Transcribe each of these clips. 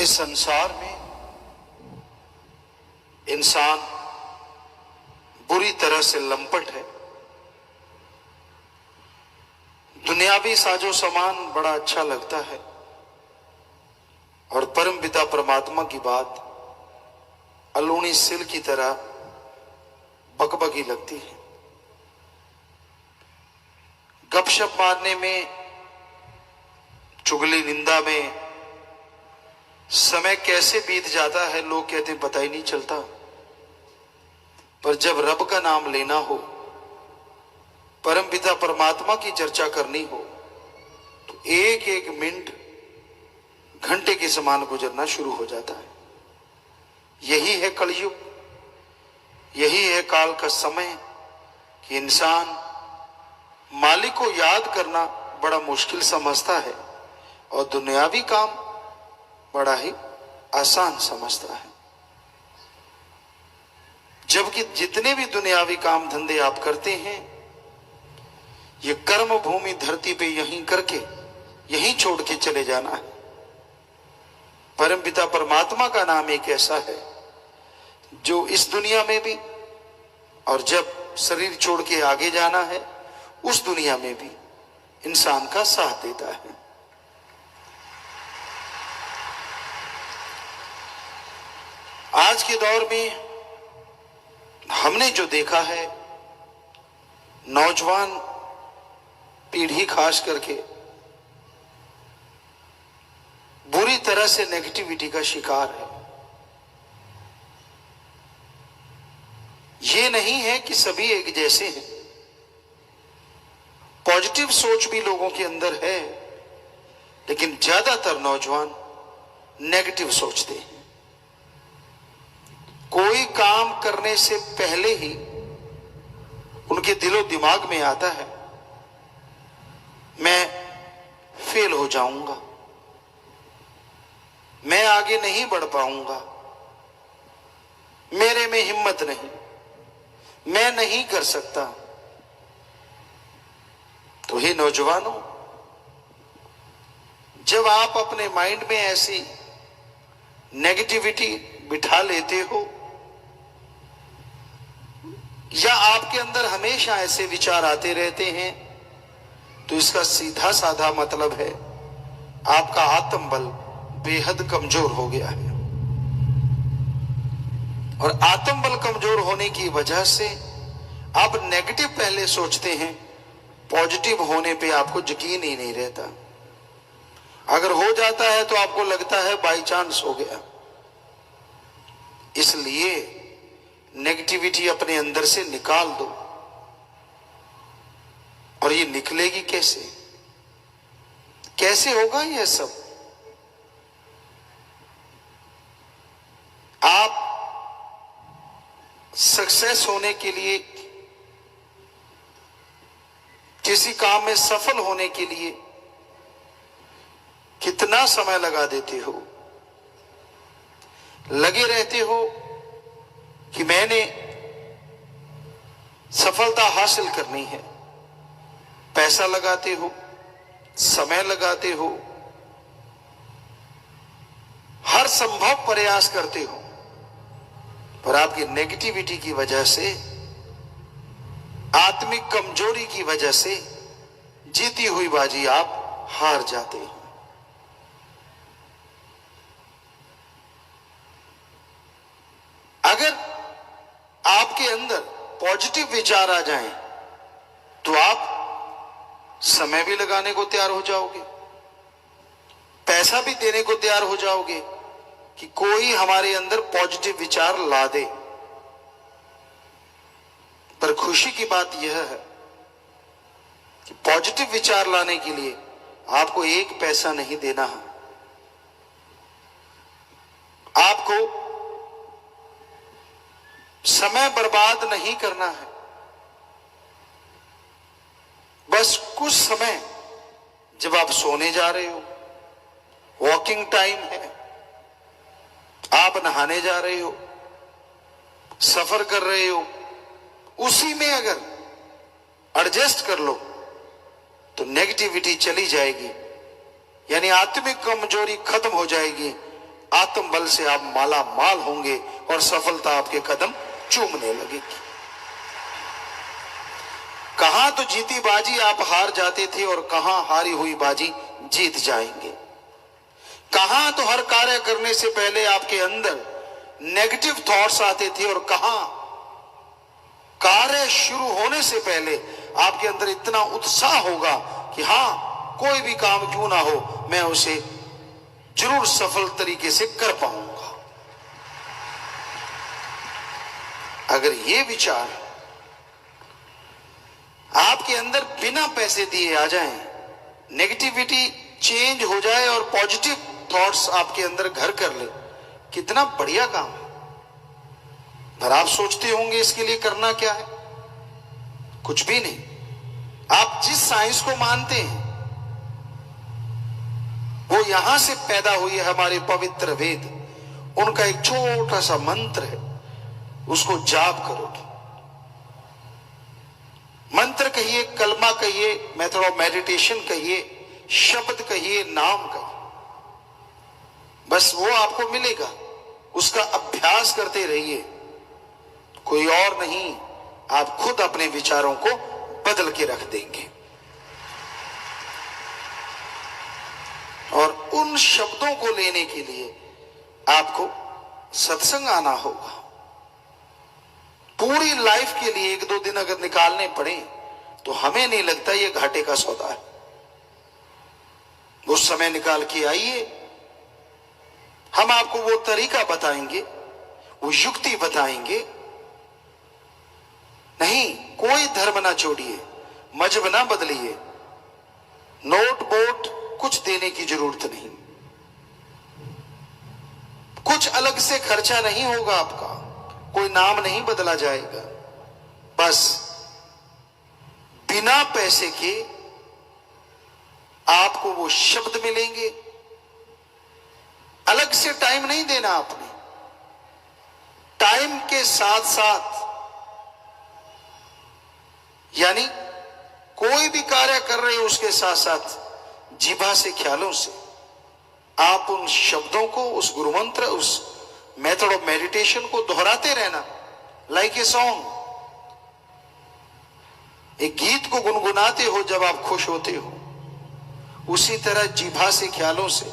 संसार में इंसान बुरी तरह से लंपट है। दुनियावी साजो सामान बड़ा अच्छा लगता है और परमपिता परमात्मा की बात अलूणी सिल की तरह बकबकी लगती है। गपशप मारने में, चुगली निंदा में समय कैसे बीत जाता है लोग कहते हैं पता ही नहीं चलता। पर जब रब का नाम लेना हो, परमपिता परमात्मा की चर्चा करनी हो, तो एक एक मिनट घंटे के समान गुजरना शुरू हो जाता है। यही है कलयुग, यही है काल का समय कि इंसान मालिक को याद करना बड़ा मुश्किल समझता है और दुनियावी काम बड़ा ही आसान समझता है। जबकि जितने भी दुनियावी काम धंधे आप करते हैं, ये कर्म भूमि धरती पे यहीं करके यहीं छोड़ के चले जाना है। परमपिता परमात्मा का नाम एक ऐसा है जो इस दुनिया में भी और जब शरीर छोड़ के आगे जाना है उस दुनिया में भी इंसान का साथ देता है। आज के दौर में हमने जो देखा है, नौजवान पीढ़ी खास करके बुरी तरह से नेगेटिविटी का शिकार है। ये नहीं है कि सभी एक जैसे हैं, पॉजिटिव सोच भी लोगों के अंदर है, लेकिन ज्यादातर नौजवान नेगेटिव सोचते हैं। कोई काम करने से पहले ही उनके दिलो दिमाग में आता है मैं फेल हो जाऊंगा, मैं आगे नहीं बढ़ पाऊंगा, मेरे में हिम्मत नहीं, मैं नहीं कर सकता। तो हे नौजवानों, जब आप अपने माइंड में ऐसी नेगेटिविटी बिठा लेते हो या आपके अंदर हमेशा ऐसे विचार आते रहते हैं, तो इसका सीधा साधा मतलब है आपका आत्मबल बेहद कमजोर हो गया है। और आत्मबल कमजोर होने की वजह से आप नेगेटिव पहले सोचते हैं, पॉजिटिव होने पे आपको यकीन ही नहीं रहता। अगर हो जाता है तो आपको लगता है बाई चांस हो गया। इसलिए नेगेटिविटी अपने अंदर से निकाल दो। और ये निकलेगी कैसे? कैसे होगा यह सब? आप सक्सेस होने के लिए, किसी काम में सफल होने के लिए कितना समय लगा देते हो? लगे रहते हो कि मैंने सफलता हासिल करनी है। पैसा लगाते हो, समय लगाते हो, हर संभव प्रयास करते हो, पर आपकी नेगेटिविटी की वजह से, आत्मिक कमजोरी की वजह से जीती हुई बाजी आप हार जाते हैं। अगर आपके अंदर पॉजिटिव विचार आ जाएं, तो आप समय भी लगाने को तैयार हो जाओगे, पैसा भी देने को तैयार हो जाओगे कि कोई हमारे अंदर पॉजिटिव विचार ला दे। पर खुशी की बात यह है कि पॉजिटिव विचार लाने के लिए आपको एक पैसा नहीं देना है। आपको समय बर्बाद नहीं करना है। बस कुछ समय जब आप सोने जा रहे हो, वॉकिंग टाइम है, आप नहाने जा रहे हो, सफर कर रहे हो, उसी में अगर एडजस्ट कर लो तो नेगेटिविटी चली जाएगी, यानी आत्मिक कमजोरी खत्म हो जाएगी, आत्मबल से आप माला माल होंगे और सफलता आपके कदम चूमने लगेगी। कहां तो जीती बाजी आप हार जाते थे और कहां हारी हुई बाजी जीत जाएंगे। कहां तो हर कार्य करने से पहले आपके अंदर नेगेटिव थॉट्स आते थे और कहां कार्य शुरू होने से पहले आपके अंदर इतना उत्साह होगा कि हां, कोई भी काम क्यों ना हो मैं उसे जरूर सफल तरीके से कर पाऊंगा। अगर ये विचार आपके अंदर बिना पैसे दिए आ जाएं, नेगेटिविटी चेंज हो जाए और पॉजिटिव थॉट्स आपके अंदर घर कर ले, कितना बढ़िया काम है। पर आप सोचते होंगे इसके लिए करना क्या है? कुछ भी नहीं। आप जिस साइंस को मानते हैं वो यहां से पैदा हुई है, हमारे पवित्र वेद। उनका एक छोटा सा मंत्र है, उसको जाप करो। मंत्र कहिए, कलमा कहिए, मेथड ऑफ मेडिटेशन कहिए, शब्द कहिए, नाम कहिए, बस वो आपको मिलेगा। उसका अभ्यास करते रहिए। कोई और नहीं, आप खुद अपने विचारों को बदल के रख देंगे। और उन शब्दों को लेने के लिए आपको सत्संग आना होगा। पूरी लाइफ के लिए 1-2 दिन अगर निकालने पड़े तो हमें नहीं लगता ये घाटे का सौदा है। उस समय निकाल के आइए, हम आपको वो तरीका बताएंगे, वो युक्ति बताएंगे। नहीं, कोई धर्म ना छोड़िए, मजहब ना बदलिए, नोट बोट कुछ देने की जरूरत नहीं, कुछ अलग से खर्चा नहीं होगा आपका, कोई नाम नहीं बदला जाएगा। बस बिना पैसे के आपको वो शब्द मिलेंगे। अलग से टाइम नहीं देना आपने, टाइम के साथ साथ, यानी कोई भी कार्य कर रहे हो उसके साथ साथ जीभा से, ख्यालों से आप उन शब्दों को, उस गुरु मंत्र, उस मेथड ऑफ मेडिटेशन को दोहराते रहना। लाइक ए सॉन्ग, एक गीत को गुनगुनाते हो जब आप खुश होते हो, उसी तरह जीभा से, ख्यालों से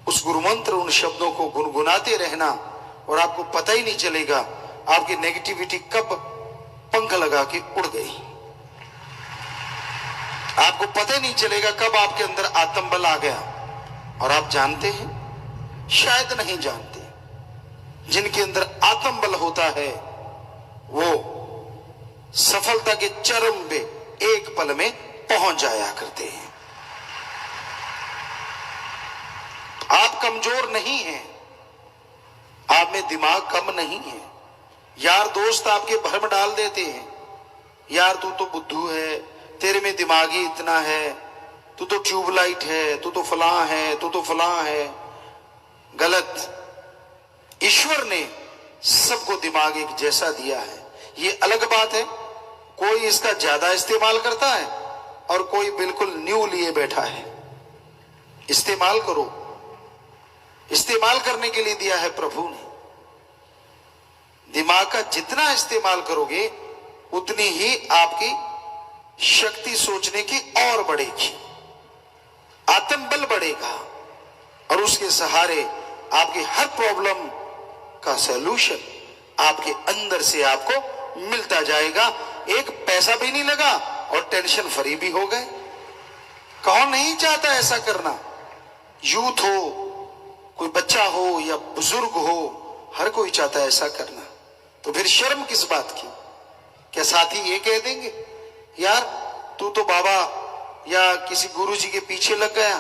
उस गुरु मंत्र, उन शब्दों को गुनगुनाते रहना। और आपको पता ही नहीं चलेगा आपकी नेगेटिविटी कब पंख लगा के उड़ गई। आपको पता ही नहीं चलेगा कब आपके अंदर आत्मबल आ गया। और आप जानते हैं, शायद नहीं जानते, जिनके अंदर आत्मबल होता है वो सफलता के चरम पे एक पल में पहुंच जाया करते हैं। आप कमजोर नहीं हैं, आप में दिमाग कम नहीं है। यार दोस्त आपके भ्रम डाल देते हैं, यार तू तो बुद्धू है, तेरे में दिमाग ही इतना है, तू तो ट्यूबलाइट है, तू तो फलां है, तू तो फलां है। गलत। ईश्वर ने सबको दिमाग एक जैसा दिया है। ये अलग बात है, कोई इसका ज्यादा इस्तेमाल करता है और कोई बिल्कुल न्यू लिए बैठा है। इस्तेमाल करो, इस्तेमाल करने के लिए दिया है प्रभु ने। दिमाग का जितना इस्तेमाल करोगे उतनी ही आपकी शक्ति सोचने की और बढ़ेगी, आत्मबल बढ़ेगा और उसके सहारे आपकी हर प्रॉब्लम का सलूशन आपके अंदर से आपको मिलता जाएगा। एक पैसा भी नहीं लगा और टेंशन फ्री भी हो गए। कौन नहीं चाहता ऐसा करना? यूथ हो, कोई बच्चा हो या बुजुर्ग हो, हर कोई चाहता है ऐसा करना। तो फिर शर्म किस बात की? क्या साथी ये कह देंगे, यार तू तो बाबा या किसी गुरुजी के पीछे लग गया?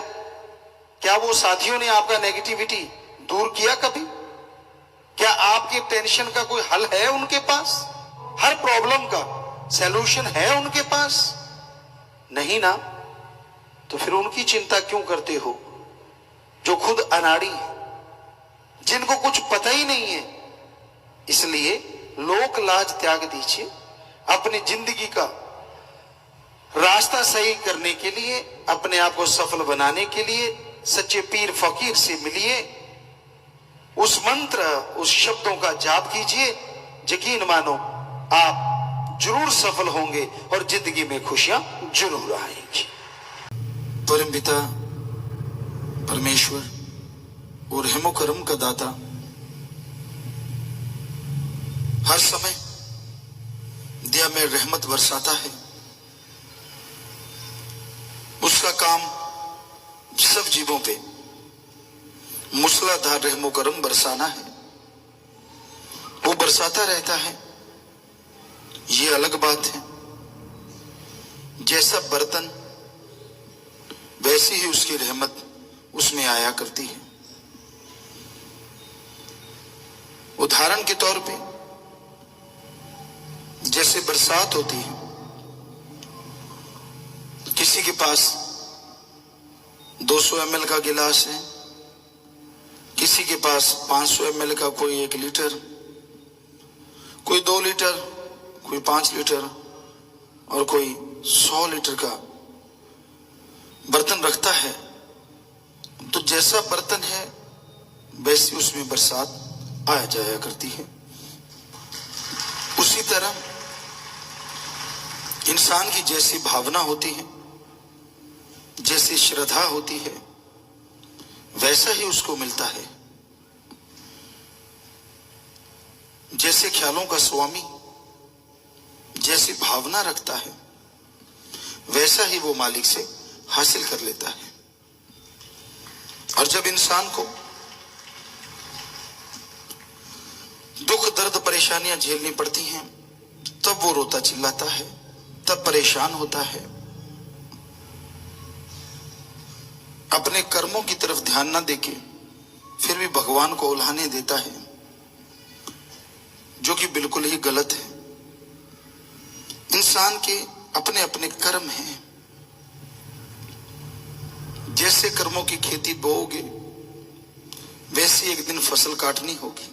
क्या वो साथियों ने आपका नेगेटिविटी दूर किया कभी? क्या आपके टेंशन का कोई हल है उनके पास? हर प्रॉब्लम का सॉल्यूशन है उनके पास? नहीं ना। तो फिर उनकी चिंता क्यों करते हो जो खुद अनाड़ी है, जिनको कुछ पता ही नहीं है? इसलिए लोक लाज त्याग दीजिए। अपनी जिंदगी का रास्ता सही करने के लिए, अपने आप को सफल बनाने के लिए सच्चे पीर फकीर से मिलिए मंत्र, उस शब्दों का जाप कीजिए, यकीन मानो आप जरूर सफल होंगे और जिंदगी में खुशियां जरूर आएंगी। परम पिता परमेश्वर और रहमो करम का दाता हर समय दया में रहमत बरसाता है। उसका काम सब जीवों पे मूसलाधार रहमो करम बरसाना है। वो बरसाता रहता है, ये अलग बात है। जैसा बर्तन वैसी ही उसकी रहमत उसमें आया करती है। उदाहरण के तौर पे जैसे बरसात होती है, किसी के पास 200 ml का गिलास है, किसी के पास 500 ml का, कोई 1 लीटर, कोई 2 लीटर, कोई 5 लीटर और कोई 100 लीटर का बर्तन रखता है। तो जैसा बर्तन है वैसी उसमें बरसात आया जाया करती है। उसी तरह इंसान की जैसी भावना होती है, जैसी श्रद्धा होती है, वैसा ही उसको मिलता है। जैसे ख्यालों का स्वामी जैसी भावना रखता है, वैसा ही वो मालिक से हासिल कर लेता है। और जब इंसान को दुख दर्द परेशानियां झेलनी पड़ती हैं, तब वो रोता चिल्लाता है, तब परेशान होता है, अपने कर्मों की तरफ ध्यान ना देके फिर भी भगवान को उल्हाने देता है, जो कि बिल्कुल ही गलत है। इंसान के अपने अपने कर्म हैं। जैसे कर्मों की खेती बोओगे वैसे एक दिन फसल काटनी होगी।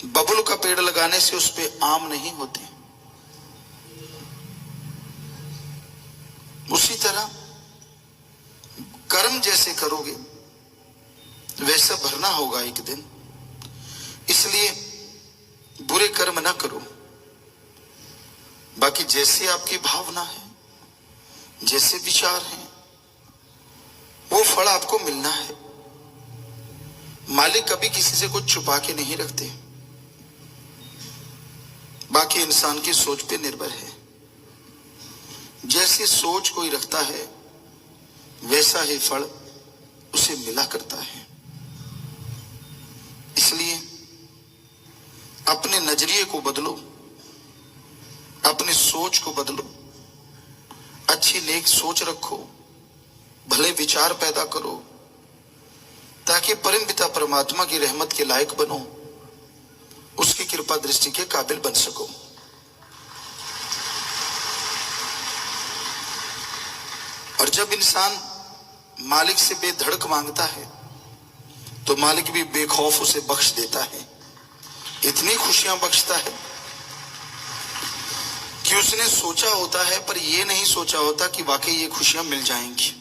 बबुल का पेड़ लगाने से उस पे आम नहीं होते। उसी तरह कर्म जैसे करोगे वैसा भरना होगा एक दिन। इसलिए बुरे कर्म ना करो। बाकी जैसे आपकी भावना है, जैसे विचार हैं, वो फल आपको मिलना है। मालिक कभी किसी से कुछ छुपा के नहीं रखते। बाकी इंसान की सोच पे निर्भर है। जैसी सोच कोई रखता है वैसा ही फल उसे मिला करता है। इसलिए अपने नजरिए को बदलो, अपनी सोच को बदलो, अच्छी नेक सोच रखो, भले विचार पैदा करो, ताकि परम पिता परमात्मा की रहमत के लायक बनो, उसकी कृपा दृष्टि के काबिल बन सको। और जब इंसान मालिक से बेधड़क मांगता है तो मालिक भी बेखौफ उसे बख्श देता है। इतनी खुशियां बख्शता है कि उसने सोचा होता है, पर यह नहीं सोचा होता कि वाकई ये खुशियां मिल जाएंगी।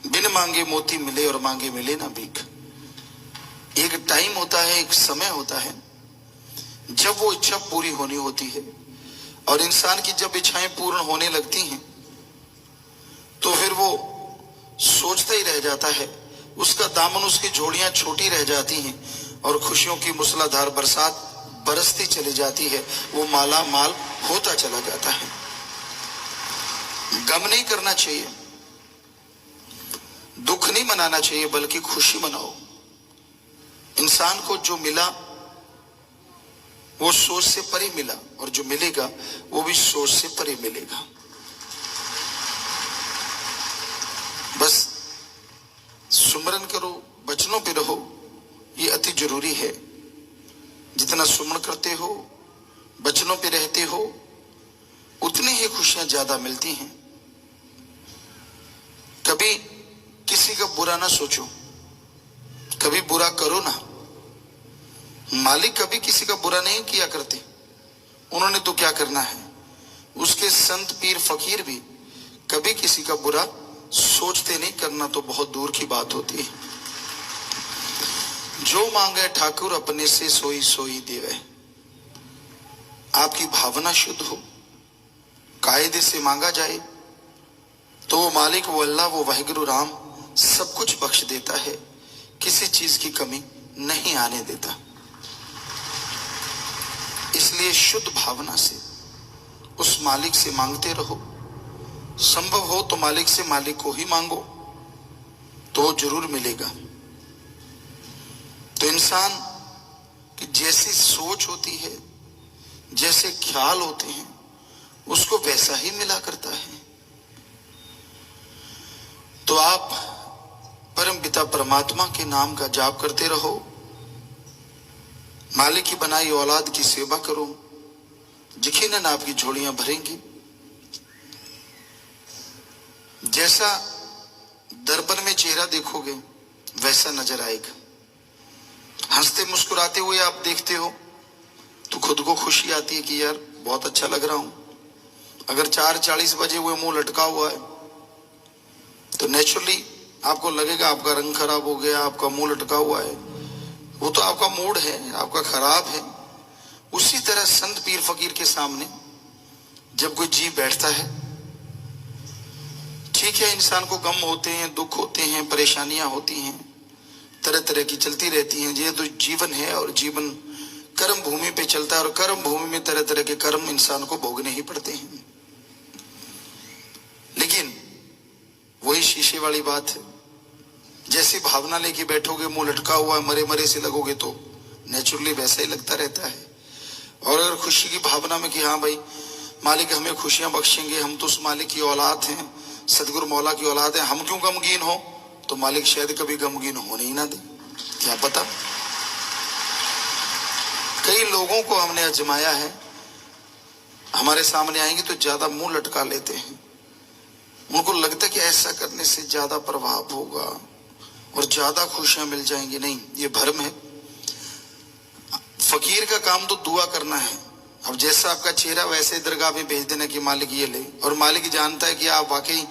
बिन मांगे मोती मिले और मांगे मिले ना भीख। एक टाइम होता है, एक समय होता है जब वो इच्छा पूरी होनी होती है। और इंसान की जब इच्छाएं पूर्ण होने लगती हैं तो फिर वो सोचता ही रह जाता है। उसका दामन, उसकी झोलियां छोटी रह जाती हैं और खुशियों की मूसलाधार बरसात बरसती चली जाती है। वो माला माल होता चला जाता है। गम नहीं करना चाहिए, दुख नहीं मनाना चाहिए, बल्कि खुशी मनाओ। इंसान को जो मिला वो सोच से परे मिला, और जो मिलेगा वो भी सोच से परे मिलेगा। बस सुमरन करो, वचनों पे रहो, ये अति जरूरी है। जितना सुमरण करते हो, वचनों पे रहते हो, उतनी ही खुशियां ज्यादा मिलती हैं। कभी किसी का बुरा ना सोचो, कभी बुरा करो ना। मालिक कभी किसी का बुरा नहीं किया करते। उन्होंने तो क्या करना है। उसके संत पीर फकीर भी कभी किसी का बुरा सोचते नहीं, करना तो बहुत दूर की बात होती है। जो मांगे ठाकुर अपने से सोई सोई देवे। आपकी भावना शुद्ध हो, कायदे से मांगा जाए तो वो मालिक, वो अल्लाह, वो वाहिगुरु राम सब कुछ बख्श देता है, किसी चीज की कमी नहीं आने देता। इसलिए शुद्ध भावना से उस मालिक से मांगते रहो। संभव हो तो मालिक से मालिक को ही मांगो तो जरूर मिलेगा। तो इंसान की जैसी सोच होती है, जैसे ख्याल होते हैं, उसको वैसा ही मिला करता है। तो आप परम पिता परमात्मा के नाम का जाप करते रहो, मालिक की बनाई औलाद की सेवा करो, यकीनन आपकी झोलियां भरेंगी। जैसा दर्पण में चेहरा देखोगे वैसा नजर आएगा। हंसते मुस्कुराते हुए आप देखते हो तो खुद को खुशी आती है कि यार बहुत अच्छा लग रहा हूं। अगर 4:40 बजे हुए मुंह लटका हुआ है तो नेचुरली आपको लगेगा आपका रंग खराब हो गया, आपका मुंह लटका हुआ है। वो तो आपका मूड है, आपका खराब है। उसी तरह संत पीर फकीर के सामने जब कोई जीव बैठता है, ठीक है, इंसान को गम होते हैं, दुख होते हैं, परेशानियां होती हैं, तरह तरह की चलती रहती हैं। ये तो जीवन है और जीवन कर्म भूमि पे चलता है और कर्म भूमि में तरह तरह के कर्म इंसान को भोगने ही पड़ते हैं। लेकिन वही शीशे वाली बात है, जैसी भावना लेके बैठोगे, मुंह लटका हुआ है, मरे मरे से लगोगे तो नेचुरली वैसा ही लगता रहता है। और अगर खुशी की भावना में कि हाँ भाई मालिक हमें खुशियां बख्शेंगे, हम तो उस मालिक की औलाद हैं, सदगुरु मौला की औलाद है, हम क्यों गमगीन हो, तो मालिक शायद कभी गमगीन होने ही ना दे, क्या पता। कई लोगों को हमने आजमाया है, हमारे सामने आएंगे तो ज्यादा मुंह लटका लेते हैं। उनको लगता है कि ऐसा करने से ज्यादा प्रभाव होगा और ज्यादा खुशियां मिल जाएंगी। नहीं, ये भ्रम है। फकीर का काम तो दुआ करना है। अब जैसा आपका चेहरा वैसे दरगाह में भेज देना कि मालिक ये ले, और मालिक जानता है कि आप वाकई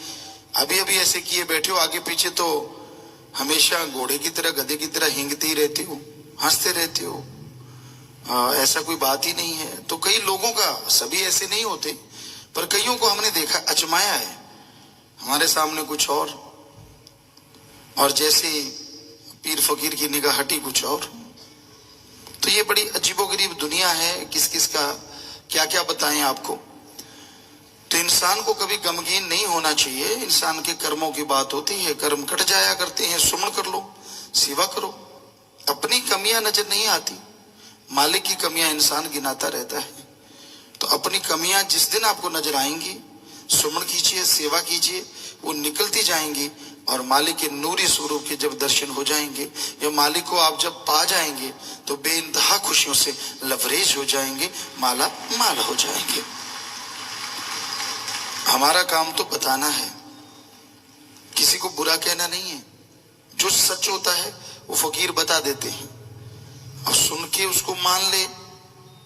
अभी अभी ऐसे किए बैठे हो, आगे पीछे तो हमेशा घोड़े की तरह, गधे की तरह हिंगते ही रहते हो, हंसते रहते हो, ऐसा कोई बात ही नहीं है। तो कई लोगों का, सभी ऐसे नहीं होते, पर कईयों को हमने देखा, अजमाया है, हमारे सामने कुछ और जैसे पीर फकीर की निगाह हटी कुछ और। तो ये बड़ी अजीबोगरीब दुनिया है, किस किस का क्या क्या बताएं आपको। तो इंसान को कभी गमगीन नहीं होना चाहिए। इंसान के कर्मों की बात होती है, कर्म कट जाया करते हैं, सुमन कर लो, सेवा करो। अपनी कमियां नजर नहीं आती, मालिक की कमियां इंसान गिनाता रहता है। तो अपनी कमियां जिस दिन आपको नजर आएंगी, सुमन कीजिए, सेवा कीजिए, वो निकलती जाएंगी और मालिक के नूरी स्वरूप के जब दर्शन हो जाएंगे या मालिक को आप जब पा जाएंगे तो बेइंतहा खुशियों से लवरेज हो जाएंगे, माला माल हो जाएंगे। हमारा काम तो बताना है, किसी को बुरा कहना नहीं है। जो सच होता है वो फकीर बता देते हैं, और सुन के उसको मान ले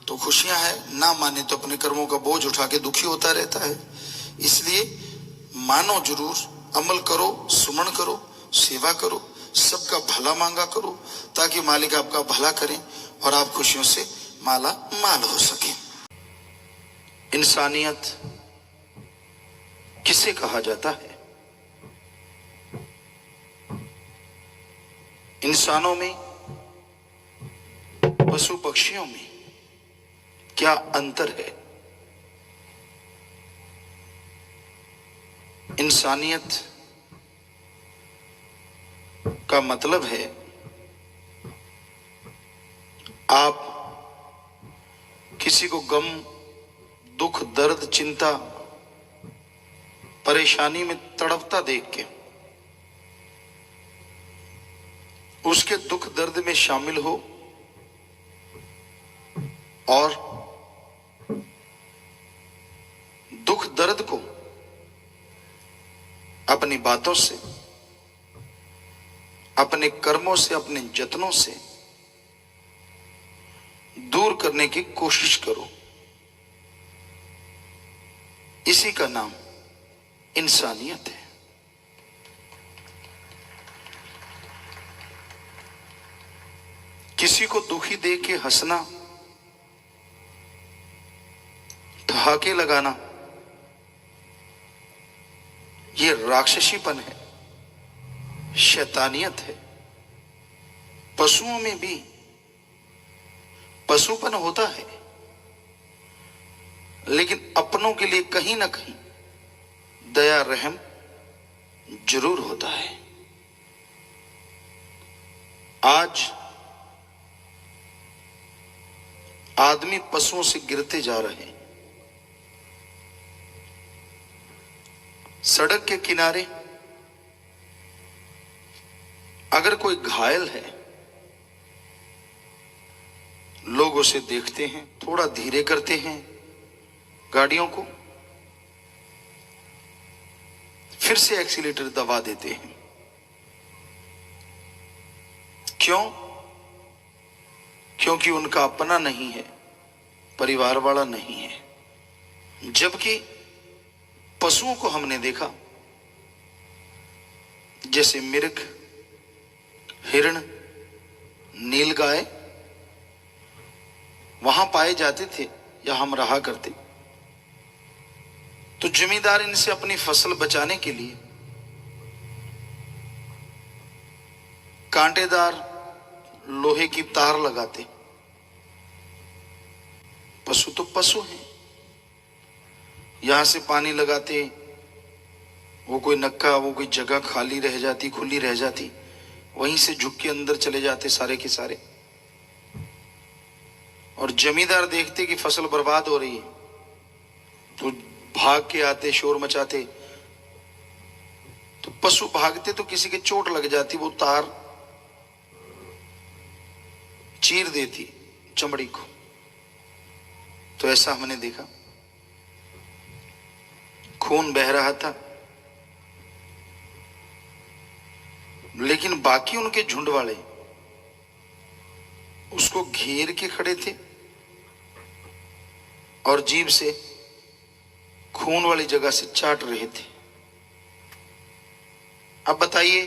तो खुशियां है, ना माने तो अपने कर्मों का बोझ उठा के दुखी होता रहता है। इसलिए मानो जरूर, अमल करो, सुमन करो, सेवा करो, सबका भला मांगा करो, ताकि मालिक आपका भला करें और आप खुशियों से माला माल हो सके। इंसानियत किसे कहा जाता है? इंसानों में, पशु पक्षियों में क्या अंतर है? इंसानियत का मतलब है आप किसी को गम, दुख, दर्द, चिंता, परेशानी में तड़पता देख के उसके दुख दर्द में शामिल हो और दुख दर्द को अपनी बातों से, अपने कर्मों से, अपने जतनों से दूर करने की कोशिश करो। इसी का नाम इंसानियत है। किसी को दुखी देख के हंसना, ठहाके लगाना, ये राक्षसीपन है, शैतानियत है। पशुओं में भी पशुपन होता है, लेकिन अपनों के लिए कहीं ना कहीं दया रहम जरूर होता है। आज आदमी पशुओं से गिरते जा रहे हैं। सड़क के किनारे अगर कोई घायल है, लोग उसे देखते हैं, थोड़ा धीरे करते हैं गाड़ियों को, फिर से एक्सीलेटर दबा देते हैं। क्यों? क्योंकि उनका अपना नहीं है, परिवार वाला नहीं है। जबकि पशुओं को हमने देखा, जैसे मिर्ग, हिरण, नीलगाय वहां पाए जाते थे या हम रहा करते, तो जमींदार इनसे अपनी फसल बचाने के लिए कांटेदार लोहे की तार लगाते। पशु तो पशु हैं, यहां से पानी लगाते, वो कोई नक्का, वो कोई जगह खाली रह जाती, खुली रह जाती, वहीं से झुक के अंदर चले जाते सारे के सारे। और जमींदार देखते कि फसल बर्बाद हो रही है तो भाग के आते, शोर मचाते। तो पशु भागते तो किसी के चोट लग जाती, वो तार चीर देती चमड़ी को। तो ऐसा हमने देखा, खून बह रहा था, लेकिन बाकी उनके झुंड वाले उसको घेर के खड़े थे और जीभ से खून वाली जगह से चाट रहे थे। अब बताइए,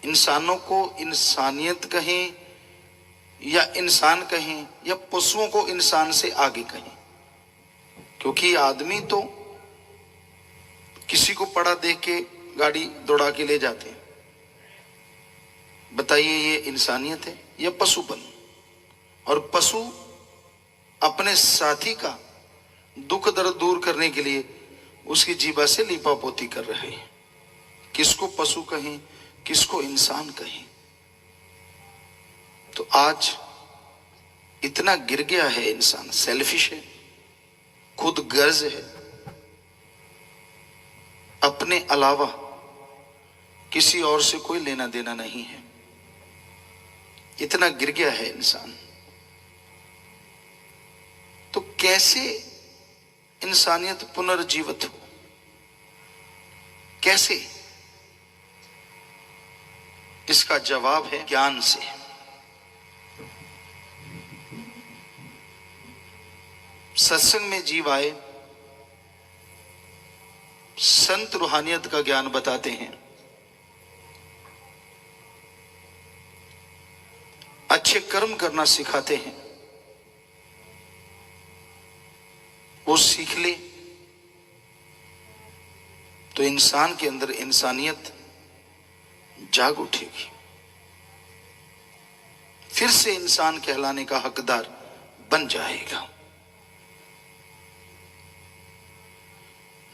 इंसानों को इंसानियत कहें या इंसान कहें, या पशुओं को इंसान से आगे कहें? क्योंकि आदमी तो किसी को पड़ा देख के गाड़ी दौड़ा के ले जाते हैं। बताइए, ये इंसानियत है या पशुपन? और पशु अपने साथी का दुख दर्द दूर करने के लिए उसकी जीवा से लीपापोती कर रहे हैं। किसको पशु कहें, किसको इंसान कहें? तो आज इतना गिर गया है इंसान, सेल्फिश है, खुद गर्ज है, अपने अलावा किसी और से कोई लेना देना नहीं है। इतना गिर गया है इंसान। तो कैसे इंसानियत पुनर्जीवित हो? कैसे? इसका जवाब है ज्ञान से। सत्संग में जीव आए, संत रूहानियत का ज्ञान बताते हैं, अच्छे कर्म करना सिखाते हैं। वो सीख ले तो इंसान के अंदर इंसानियत जाग उठेगी, फिर से इंसान कहलाने का हकदार बन जाएगा।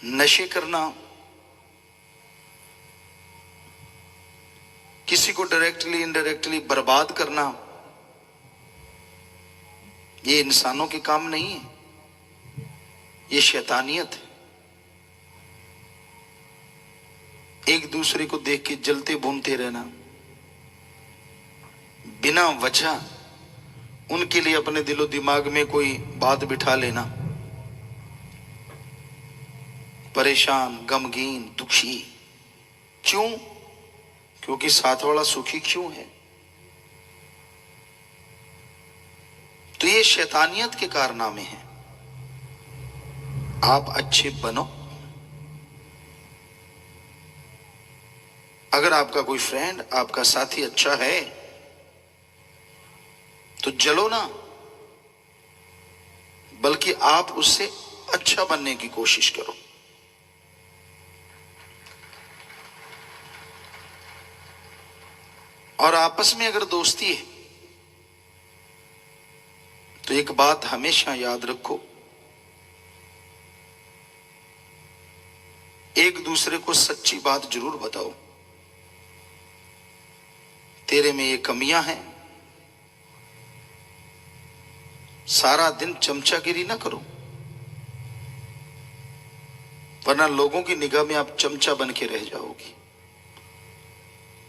नशे करना, किसी को डायरेक्टली इनडायरेक्टली बर्बाद करना, ये इंसानों के काम नहीं है, ये शैतानियत है। एक दूसरे को देख के जलते भूनते रहना, बिना वजह उनके लिए अपने दिलो दिमाग में कोई बात बिठा लेना, परेशान, गमगीन, दुखी। क्यों? क्योंकि साथ वाला सुखी क्यों है? तो ये शैतानियत के कारनामे हैं। आप अच्छे बनो। अगर आपका कोई फ्रेंड, आपका साथी अच्छा है, तो जलो ना, बल्कि आप उससे अच्छा बनने की कोशिश करो। और आपस में अगर दोस्ती है तो एक बात हमेशा याद रखो, एक दूसरे को सच्ची बात जरूर बताओ। तेरे में ये कमियां हैं, सारा दिन चमचागिरी ना करो, वरना लोगों की निगाह में आप चमचा बन के रह जाओगी।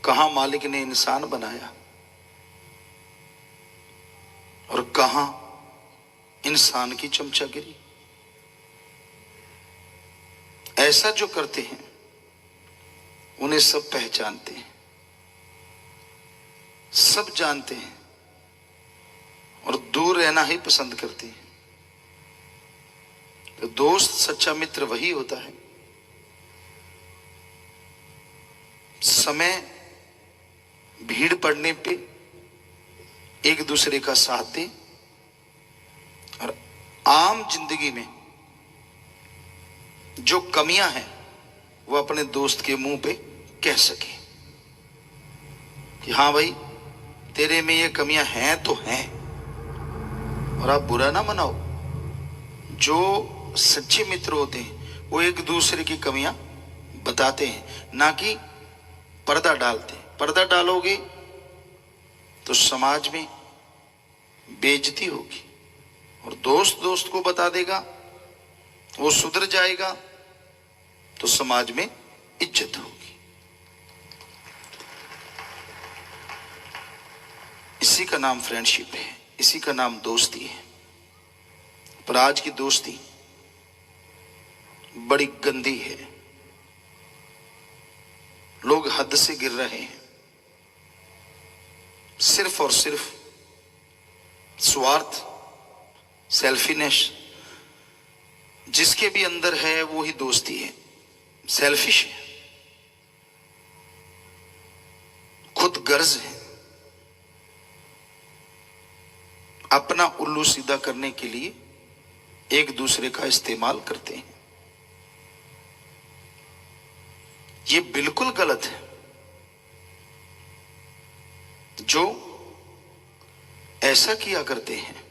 कहां मालिक ने इंसान बनाया और कहां इंसान की चमचागिरी। ऐसा जो करते हैं उन्हें सब पहचानते हैं, सब जानते हैं और दूर रहना ही पसंद करते हैं। तो दोस्त, सच्चा मित्र वही होता है समय भीड़ पड़ने पे एक दूसरे का साथ दे और आम जिंदगी में जो कमियां हैं वो अपने दोस्त के मुंह पे कह सके कि हाँ भाई, तेरे में ये कमियां हैं तो हैं, और आप बुरा ना मनाओ। जो सच्चे मित्र होते हैं वो एक दूसरे की कमियां बताते हैं, ना कि पर्दा डालते हैं। पर्दा डालोगे तो समाज में बेइज्जती होगी, और दोस्त दोस्त को बता देगा, वो सुधर जाएगा तो समाज में इज्जत होगी। इसी का नाम फ्रेंडशिप है, इसी का नाम दोस्ती है। पर आज की दोस्ती बड़ी गंदी है, लोग हद से गिर रहे हैं। सिर्फ और सिर्फ स्वार्थ, सेल्फिनेस जिसके भी अंदर है वो ही दोस्ती है। सेल्फिश है, खुद गर्ज है, अपना उल्लू सीधा करने के लिए एक दूसरे का इस्तेमाल करते हैं। ये बिल्कुल गलत है। जो ऐसा किया करते हैं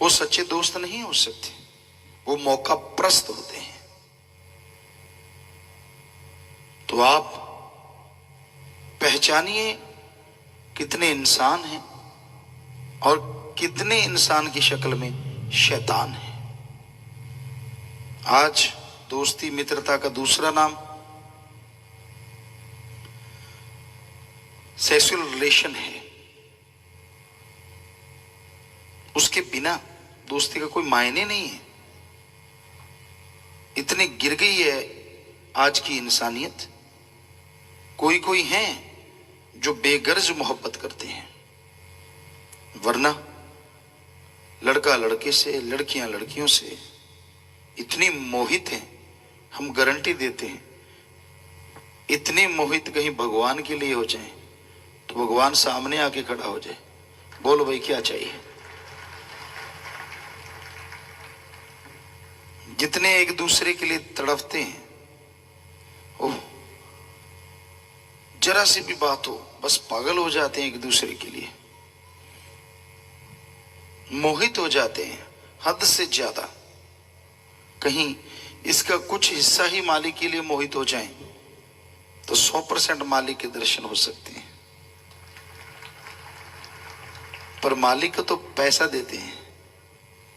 वो सच्चे दोस्त नहीं हो सकते, वो मौका प्रस्त होते हैं। तो आप पहचानिए कितने इंसान हैं और कितने इंसान की शक्ल में शैतान है। आज दोस्ती मित्रता का दूसरा नाम सेक्सुअल रिलेशन है। उसके बिना दोस्ती का कोई मायने नहीं है। इतनी गिर गई है आज की इंसानियत। कोई कोई हैं जो बेगर्ज मोहब्बत करते हैं, वरना लड़का लड़के से, लड़कियां लड़कियों से इतनी मोहित हैं, हम गारंटी देते हैं इतने मोहित कहीं भगवान के लिए हो जाएं तो भगवान सामने आके खड़ा हो जाए, बोलो भाई क्या चाहिए। जितने एक दूसरे के लिए तड़पते हैं, ओह जरा सी भी बात हो बस पागल हो जाते हैं, एक दूसरे के लिए मोहित हो जाते हैं हद से ज्यादा। कहीं इसका कुछ हिस्सा ही मालिक के लिए मोहित हो जाए तो 100% मालिक के दर्शन हो सकते हैं। पर मालिक को तो पैसा देते हैं,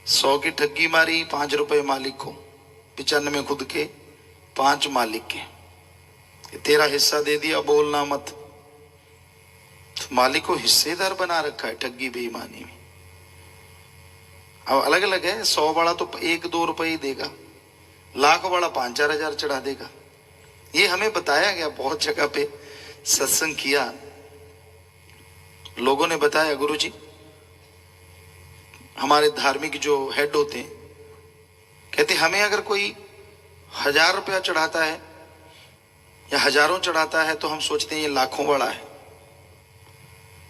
100 की ठगी मारी, 5 रुपए मालिक को, 95 खुद के, 5 मालिक के, तेरा हिस्सा दे दिया, बोलना मत। तो मालिक को हिस्सेदार बना रखा है ठगी बेईमानी में। अब अलग अलग है, 100 वाला तो 1-2 रुपए ही देगा, लाख वाला 5-4 हजार चढ़ा देगा। ये हमें बताया गया, बहुत जगह पे सत्संग किया, लोगों ने बताया गुरुजी, हमारे धार्मिक जो हेड होते हैं कहते हमें अगर कोई 1000 रुपया चढ़ाता है या हजारों चढ़ाता है तो हम सोचते हैं ये लाखों वाला है,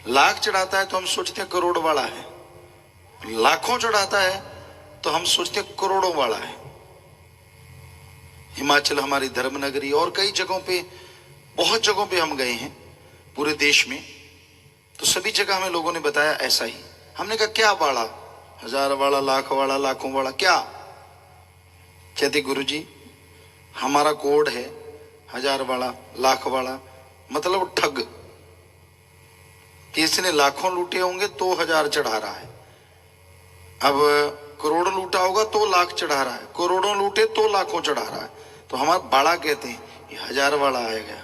लाख चढ़ाता है तो हम सोचते हैं करोड़ वाला है, लाखों चढ़ाता है तो हम सोचते हैं करोड़ों वाला है। हिमाचल हमारी धर्म नगरी, और कई जगहों पे, बहुत जगहों पे हम गए हैं पूरे देश में, तो सभी जगह हमें लोगों ने बताया ऐसा ही। हमने कहा क्या बाड़ा, 1000 वाला, लाख वाला, लाखों वाला क्या? कहते गुरुजी हमारा कोड है 1000 वाला, लाख वाला, मतलब ठग, कि इसने लाखों लूटे होंगे तो 1000 चढ़ा रहा है, अब करोड़ लूटा होगा तो लाख चढ़ा रहा है, करोड़ों लूटे तो लाखों चढ़ा रहा है। तो हमारा बाड़ा कहते हैं, ये 1000 वाला आ गया,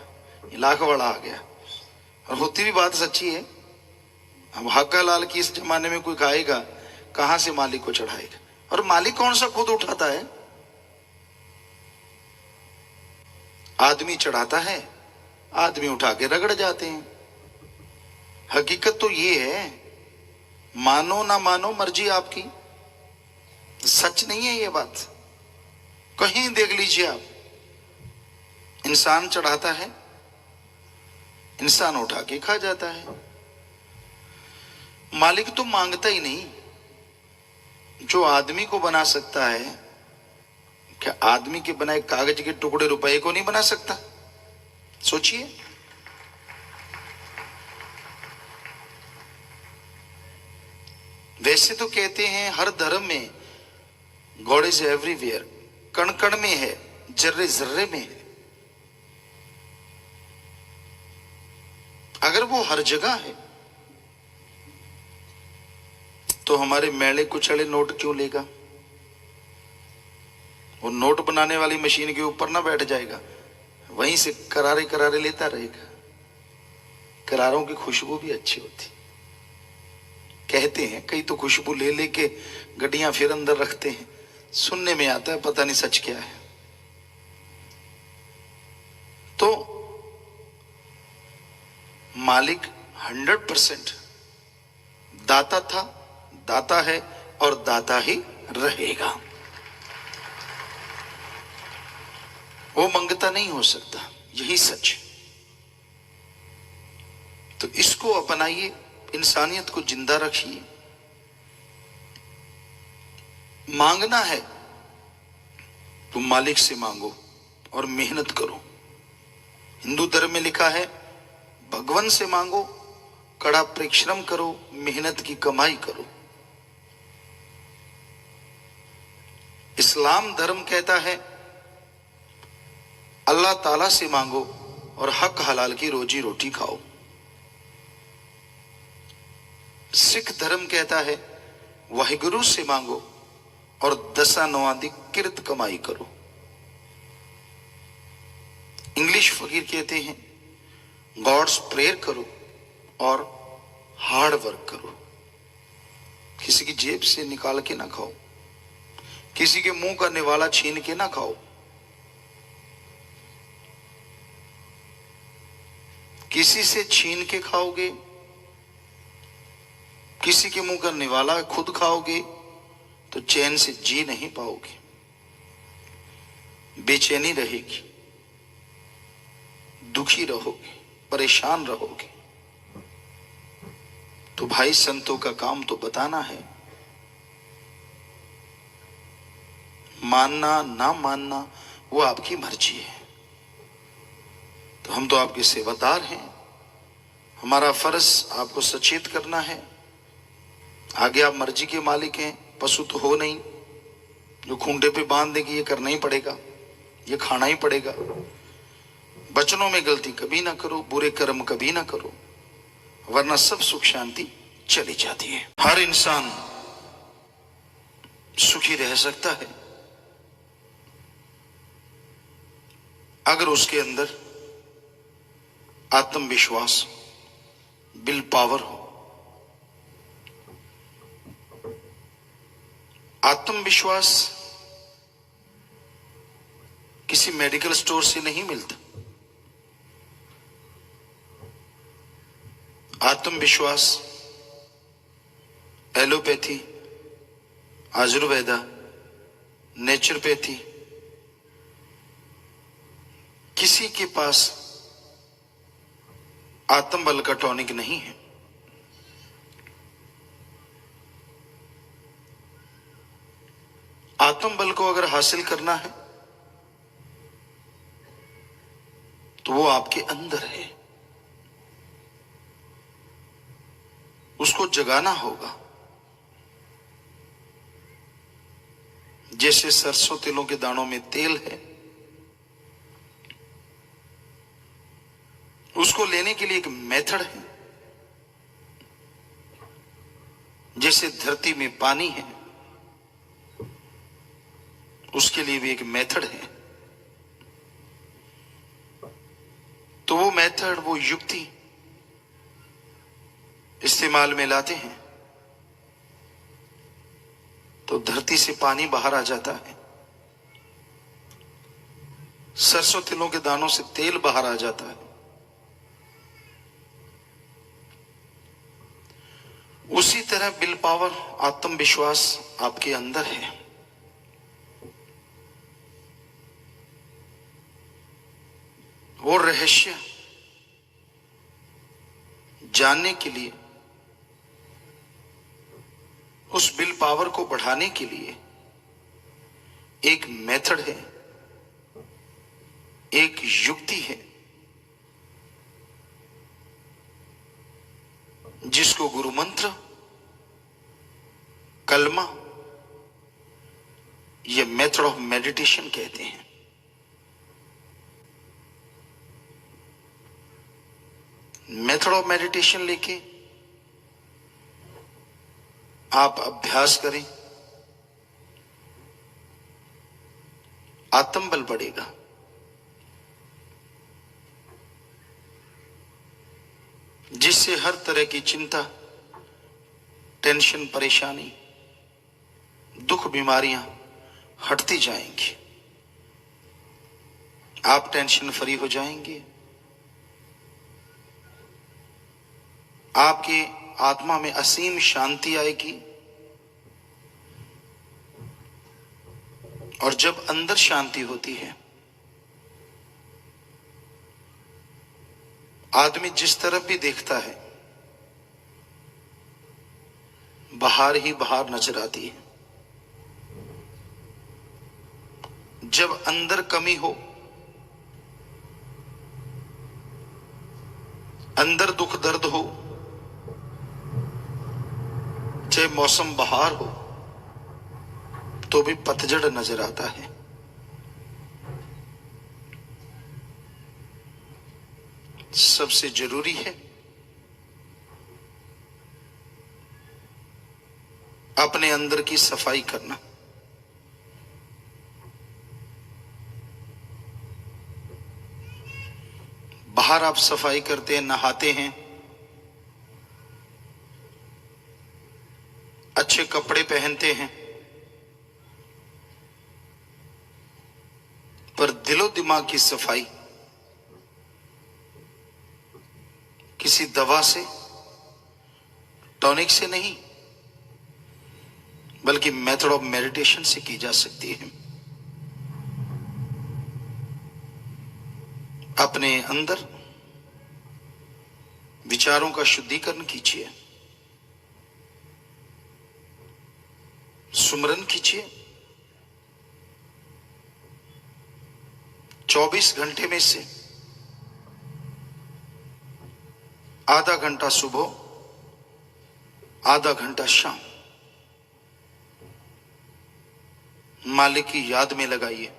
ये लाख वाला आ गया। और होती भी बात सच्ची है। अब हक्का लाल की इस जमाने में कोई खाएगा, कहां से मालिक को चढ़ाएगा? और मालिक कौन सा खुद उठाता है? आदमी चढ़ाता है, आदमी उठा के रगड़ जाते हैं। हकीकत तो ये है, मानो ना मानो मर्जी आपकी, सच नहीं है ये बात। कहीं देख लीजिए आप, इंसान चढ़ाता है, इंसान उठा के खा जाता है। मालिक तो मांगता ही नहीं। जो आदमी को बना सकता है, क्या आदमी के बनाए कागज के टुकड़े रुपए को नहीं बना सकता? सोचिए। वैसे तो कहते हैं हर धर्म में गॉड इज एवरीवेयर, कण कण में है, जर्रे जर्रे में है। अगर वो हर जगह है तो हमारे मैले कुचले नोट क्यों लेगा? वो नोट बनाने वाली मशीन के ऊपर ना बैठ जाएगा, वहीं से करारे करारे लेता रहेगा। करारों की खुशबू भी अच्छी होती, कहते हैं कई तो खुशबू ले लेके गड्डियां फिर अंदर रखते हैं। सुनने में आता है, पता नहीं सच क्या है। तो मालिक 100% दाता था, दाता है और दाता ही रहेगा। वो मंगता नहीं हो सकता, यही सच। तो इसको अपनाइए, इंसानियत को जिंदा रखिए। मांगना है तो मालिक से मांगो और मेहनत करो। हिंदू धर्म में लिखा है भगवान से मांगो, कड़ा परिश्रम करो, मेहनत की कमाई करो। इस्लाम धर्म कहता है अल्लाह ताला से मांगो और हक हलाल की रोजी रोटी खाओ। सिख धर्म कहता है वाहिगुरु से मांगो और दसा नवादी किरत कमाई करो। इंग्लिश फकीर कहते हैं गॉड्स प्रेयर करो और हार्ड वर्क करो। किसी की जेब से निकाल के ना खाओ, किसी के मुंह का निवाला छीन के ना खाओ। किसी से छीन के खाओगे, किसी के मुंह का निवाला खुद खाओगे तो चैन से जी नहीं पाओगे, बेचैनी रहेगी, दुखी रहोगे, परेशान रहोगे। तो भाई संतों का काम तो बताना है, मानना ना मानना वो आपकी मर्जी है। तो हम तो आपके सेवादार हैं, हमारा फर्ज आपको सचेत करना है। आगे आप मर्जी के मालिक हैं, पशु तो हो नहीं जो खूंटे पे बांध देगी। ये करना ही पड़ेगा, ये खाना ही पड़ेगा। बचनों में गलती कभी ना करो, बुरे कर्म कभी ना करो, वरना सब सुख शांति चली जाती है। हर इंसान सुखी रह सकता है अगर उसके अंदर आत्मविश्वास, विल पावर हो। आत्मविश्वास किसी मेडिकल स्टोर से नहीं मिलता। आत्मविश्वास एलोपैथी, आयुर्वेदा, नेचुरोपैथी, किसी के पास आत्मबल का टॉनिक नहीं है। आत्म बल को अगर हासिल करना है तो वो आपके अंदर है, उसको जगाना होगा। जैसे सरसों तिलों के दानों में तेल है, उसको लेने के लिए एक मेथड है। जैसे धरती में पानी है, उसके लिए भी एक मेथड है। तो वो मेथड, वो युक्ति इस्तेमाल में लाते हैं तो धरती से पानी बाहर आ जाता है, सरसों तिलों के दानों से तेल बाहर आ जाता है। उसी तरह विल पावर, आत्मविश्वास आपके अंदर है। वो रहस्य जानने के लिए, उस विल पावर को बढ़ाने के लिए एक मेथड है, एक युक्ति है, जिसको गुरु मंत्र, कलमा या मेथड ऑफ मेडिटेशन कहते हैं। मेथड ऑफ मेडिटेशन लेके आप अभ्यास करें, आत्मबल बढ़ेगा। जिससे हर तरह की चिंता, टेंशन, परेशानी, दुख, बीमारियां हटती जाएंगी। आप टेंशन फ्री हो जाएंगे। आपके आत्मा में असीम शांति आएगी। और जब अंदर शांति होती है, आदमी जिस तरफ भी देखता है बाहर ही बाहर नजर आती है। जब अंदर कमी हो, अंदर दुख दर्द हो, चाहे मौसम बहार हो, तो भी पतझड़ नजर आता है। सबसे जरूरी है अपने अंदर की सफाई करना। बाहर आप सफाई करते हैं, नहाते हैं, अच्छे कपड़े पहनते हैं, पर दिलो दिमाग की सफाई किसी दवा से, टॉनिक से नहीं, बल्कि मेथड ऑफ मेडिटेशन से की जा सकती है। अपने अंदर विचारों का शुद्धिकरण कीजिए, सुमरन कीजिए। 24 घंटे में से आधा घंटा सुबह, आधा घंटा शाम मालिक की याद में लगाइए।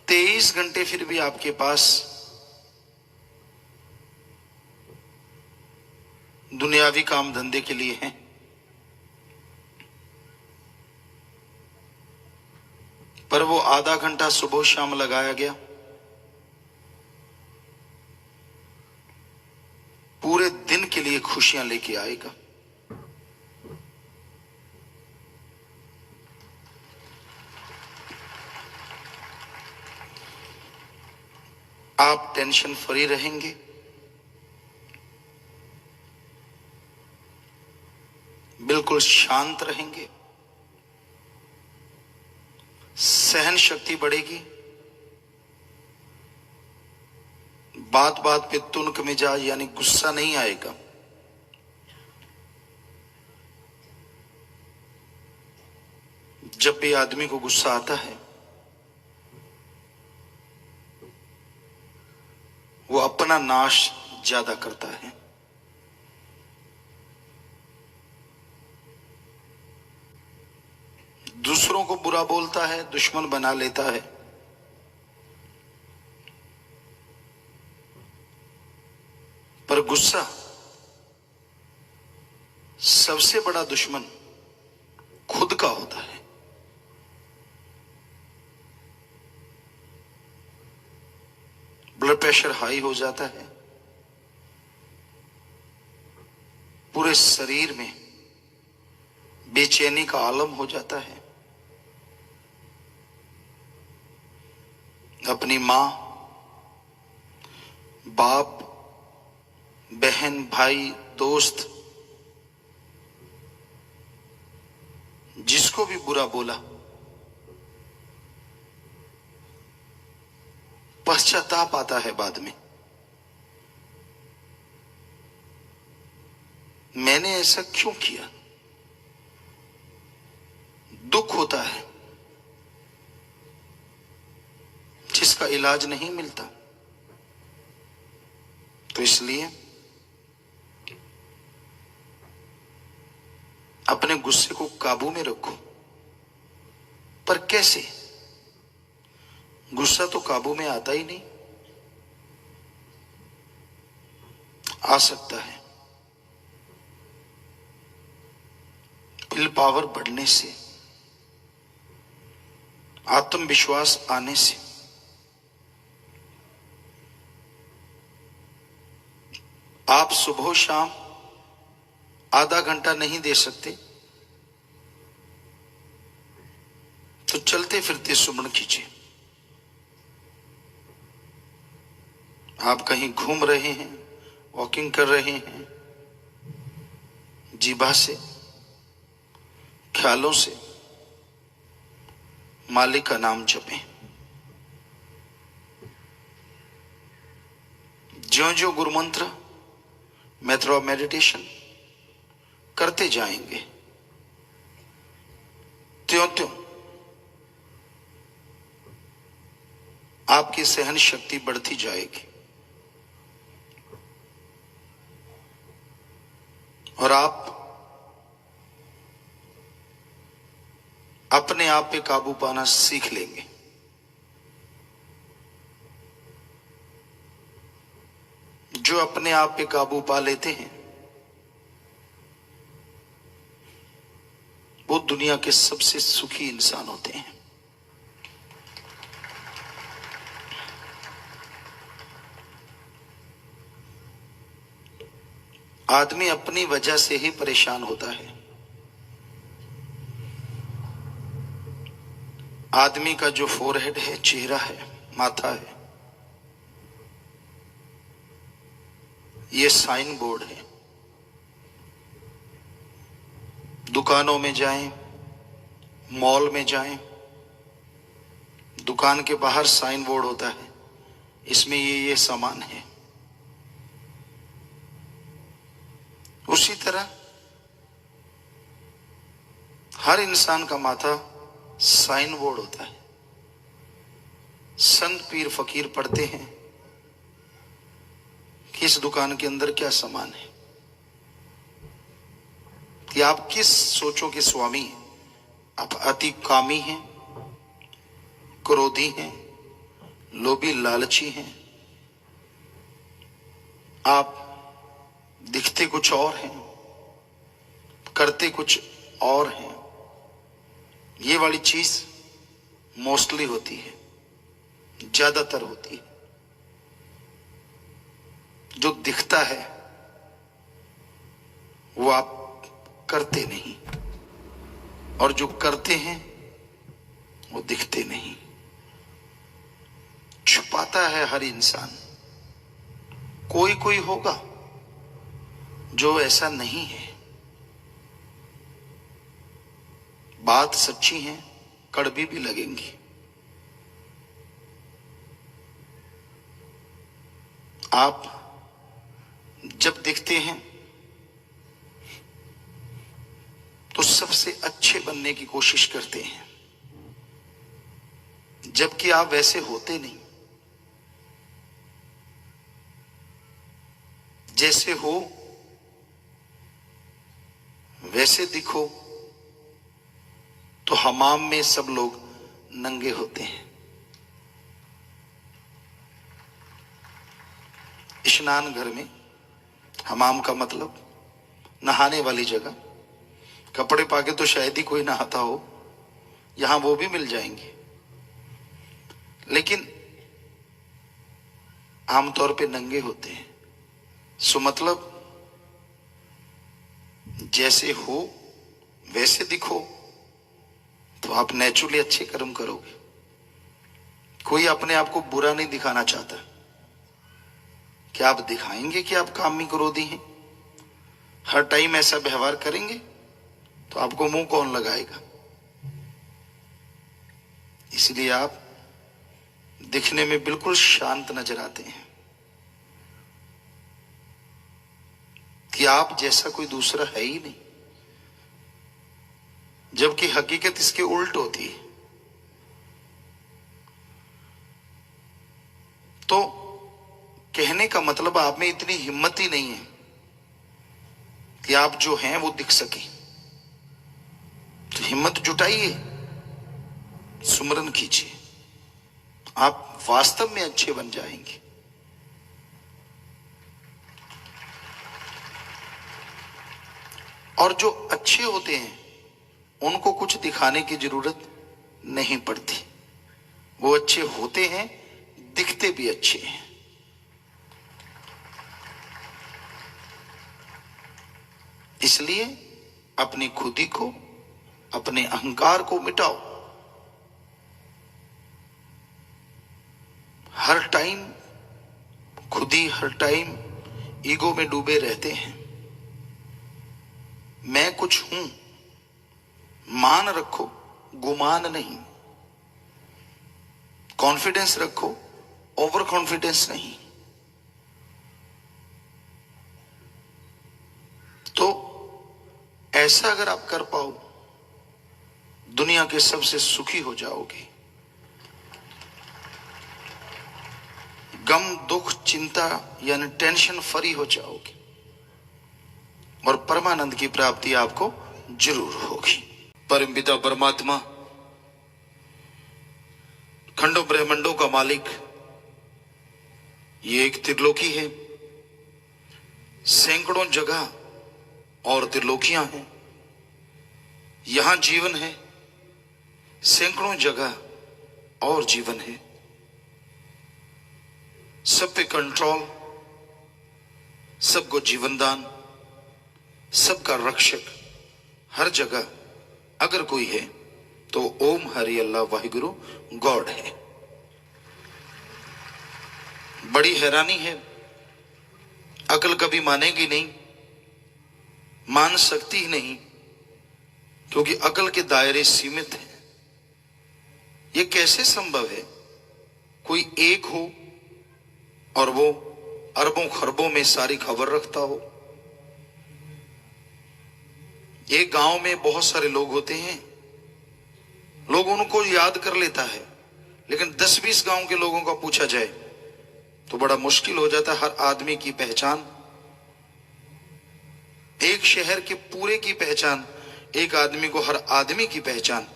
तेईस घंटे फिर भी आपके पास दुनियावी काम धंधे के लिए हैं, पर वो आधा घंटा सुबह शाम लगाया गया पूरे दिन के लिए खुशियां लेके आएगा। आप टेंशन फ्री रहेंगे, बिल्कुल शांत रहेंगे, सहन शक्ति बढ़ेगी, बात बात पे तुनक मिजाज यानी गुस्सा नहीं आएगा। जब भी आदमी को गुस्सा आता है, वो अपना नाश ज्यादा करता है। दूसरों को बुरा बोलता है, दुश्मन बना लेता है। पर गुस्सा सबसे बड़ा दुश्मन खुद का होता है। ब्लड प्रेशर हाई हो जाता है, पूरे शरीर में बेचैनी का आलम हो जाता है। अपनी मां, बाप, बहन, भाई, दोस्त, जिसको भी बुरा बोला, पश्चाताप आता है बाद में, मैंने ऐसा क्यों किया। दुख होता है जिसका इलाज नहीं मिलता। तो इसलिए अपने गुस्से को काबू में रखो। पर कैसे? गुस्सा तो काबू में आता ही नहीं। आ सकता है विल पावर बढ़ने से, आत्मविश्वास आने से। आप सुबह शाम आधा घंटा नहीं दे सकते, तो चलते फिरते सुमन कीजिए। आप कहीं घूम रहे हैं, वॉकिंग कर रहे हैं, जीभा से, ख्यालों से मालिक का नाम जपें। ज्यों-ज्यों गुरु मंत्र, मेथड ऑफ मेडिटेशन करते जाएंगे, त्यों-त्यों आपकी सहन शक्ति बढ़ती जाएगी और आप अपने आप पे काबू पाना सीख लेंगे। जो अपने आप पे काबू पा लेते हैं वो दुनिया के सबसे सुखी इंसान होते हैं। आदमी अपनी वजह से ही परेशान होता है। आदमी का जो फोरहेड है, चेहरा है, माथा है, ये साइन बोर्ड है। दुकानों में जाएं, मॉल में जाएं, दुकान के बाहर साइन बोर्ड होता है, इसमें ये सामान है। उसी तरह हर इंसान का माथा साइन बोर्ड होता है। संत पीर फकीर पढ़ते हैं कि इस दुकान के अंदर क्या सामान है, कि आप किस सोचों के स्वामी हैं। आप अति कामी हैं, क्रोधी हैं, लोभी लालची हैं, आप दिखते कुछ और हैं, करते कुछ और हैं। ये वाली चीज मोस्टली होती है, ज्यादातर होती है। जो दिखता है वो आप करते नहीं, और जो करते हैं वो दिखते नहीं। छुपाता है हर इंसान। कोई कोई होगा जो ऐसा नहीं है। बात सच्ची है, कड़वी भी लगेंगी। आप जब दिखते हैं तो सबसे अच्छे बनने की कोशिश करते हैं, जबकि आप वैसे होते नहीं। जैसे हो वैसे दिखो, तो हमाम में सब लोग नंगे होते हैं। स्नान घर में, हमाम का मतलब नहाने वाली जगह, कपड़े पाके तो शायद ही कोई नहाता हो, यहां वो भी मिल जाएंगे, लेकिन आमतौर पे नंगे होते हैं। सो मतलब जैसे हो वैसे दिखो, तो आप नेचुरली अच्छे कर्म करोगे। कोई अपने आप को बुरा नहीं दिखाना चाहता। क्या आप दिखाएंगे कि आप कामी क्रोधी हैं? हर टाइम ऐसा व्यवहार करेंगे तो आपको मुंह कौन लगाएगा? इसलिए आप दिखने में बिल्कुल शांत नजर आते हैं कि आप जैसा कोई दूसरा है ही नहीं, जबकि हकीकत इसके उल्ट होती है। तो कहने का मतलब आप में इतनी हिम्मत ही नहीं है कि आप जो हैं वो दिख सके। तो हिम्मत जुटाइए, सुमरन कीजिए, आप वास्तव में अच्छे बन जाएंगे। और जो अच्छे होते हैं उनको कुछ दिखाने की जरूरत नहीं पड़ती। वो अच्छे होते हैं, दिखते भी अच्छे हैं। इसलिए अपनी खुदी को, अपने अहंकार को मिटाओ। हर टाइम खुदी, हर टाइम ईगो में डूबे रहते हैं। मैं कुछ हूं, मान रखो, गुमान नहीं। कॉन्फिडेंस रखो, ओवर कॉन्फिडेंस नहीं। तो ऐसा अगर आप कर पाओ, दुनिया के सबसे सुखी हो जाओगे। गम, दुख, चिंता यानी टेंशन फ्री हो जाओगे और परमानंद की प्राप्ति आपको जरूर होगी। परम पिता परमात्मा, खंडों ब्रह्मंडों का मालिक, ये एक त्रिलोकी है। सैकड़ों जगह और त्रिलोकियां हैं। यहां जीवन है, सैकड़ों जगह और जीवन है। सब पे कंट्रोल, सबको जीवन दान, सबका रक्षक हर जगह अगर कोई है तो ओम हरि अल्लाह वाहिगुरु गॉड है। बड़ी हैरानी है, अकल कभी मानेगी नहीं, मान सकती ही नहीं, क्योंकि अकल के दायरे सीमित हैं। यह कैसे संभव है कोई एक हो और वो अरबों खरबों में सारी खबर रखता हो? एक गांव में बहुत सारे लोग होते हैं, लोग उनको याद कर लेता है, लेकिन 10-20 गांव के लोगों का पूछा जाए तो बड़ा मुश्किल हो जाता है हर आदमी की पहचान। एक शहर के पूरे की पहचान, एक आदमी को हर आदमी की पहचान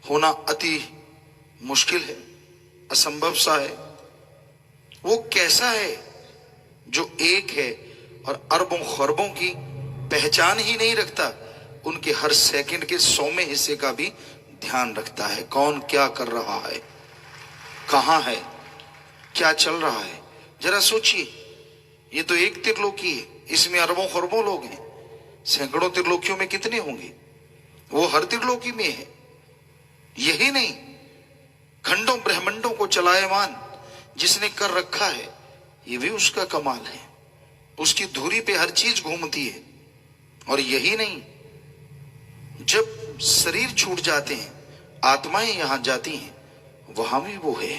होना अति मुश्किल है, असंभव सा है। वो कैसा है जो एक है और अरबों खरबों की पहचान ही नहीं रखता, उनके हर सेकंड के 100वें हिस्से का भी ध्यान रखता है। कौन क्या कर रहा है, कहां है, क्या चल रहा है। जरा सोचिए, ये तो एक त्रिलोकी है, इसमें अरबों खरबों लोग हैं। सैकड़ों त्रिलोकियों में कितने होंगे? वो हर त्रिलोकी में है। यही नहीं, खंडों ब्रह्मंडों को चलायमान जिसने कर रखा है, ये भी उसका कमाल है। उसकी धुरी पे हर चीज घूमती है। और यही नहीं, जब शरीर छूट जाते हैं, आत्माएं यहां जाती हैं, वहां भी वो है।